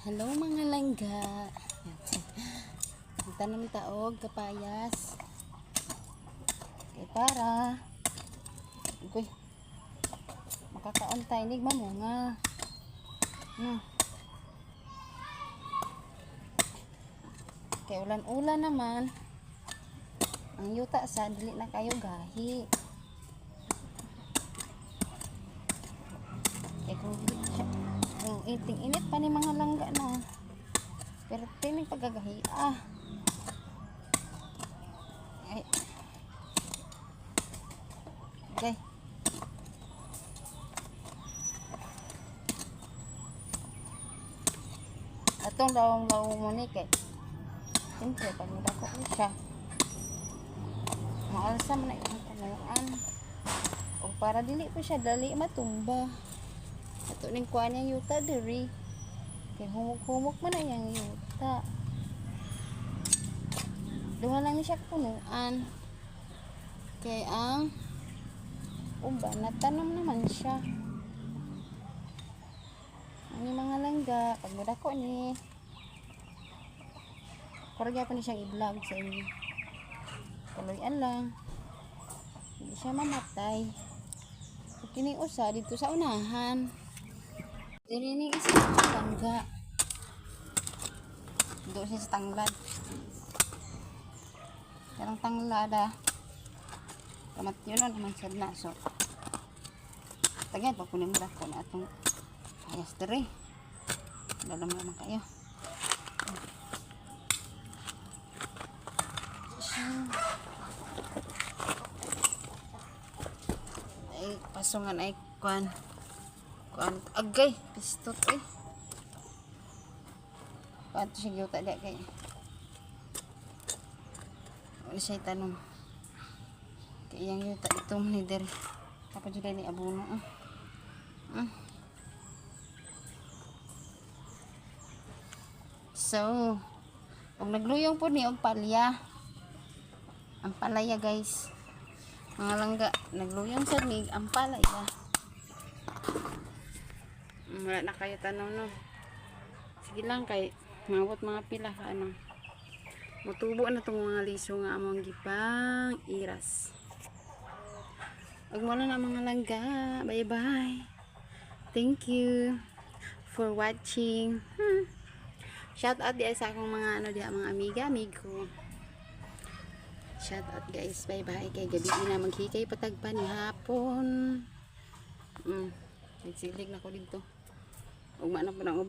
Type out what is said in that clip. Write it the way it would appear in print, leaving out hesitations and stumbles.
Hello mga langga. Tanam taog kapayas. Kay para makakaon tayo nig mamunga. No. Kay ulan-ulan naman. Ang yuta sa dili na kayo gahi. Kay kung iting-init pa ni mga langga na. Pero tining pagagahi Ay. Okay. Atong lawong mo ni kay. Siyempre, pag nagdako ko siya. Maalsa man na yung punuan. O para dili po siya dali matumba. Ato ning kuha niya yuta diri. Kay humok-humok man na yung yuta. Duha lang ni siya punuan. Kay ang uban natanom naman siya. Ang mga langga, pag nadako ni kuragya pa ni siyang i-vlog sa inyo. Kaloyan lang. Hindi siya mamatay. Kining usa dito sa unahan. Diri ni isa ng langga. Doon siya sa tanglad. Karang tanglada. Kamat yun naman sa naso. Tagay pa kunin mo ko na atong ayas diri. Dalam naman kayo. Ay pasungan ay kuan agay pistot paano siya yuta di kay wala siya tanong kay yung yuta itong ni diri tapos dyan ni abuno so kung nagluyong po ni og palya ang palaya guys mga langga nagluyong sa nig ang palaya. Wala na kayo tanaw no. Sige lang kay mawot mga pila ano. Mutubo na tong mga liso nga among gipang iras. Ug mo na mga langga. Bye bye. Thank you for watching. Shout out di sa akong mga ano di mga amigo. Shout out guys. Bye bye. Kay gabi na maghikay patagpan ni hapon. Nagsilig na ko dito. Ug manap na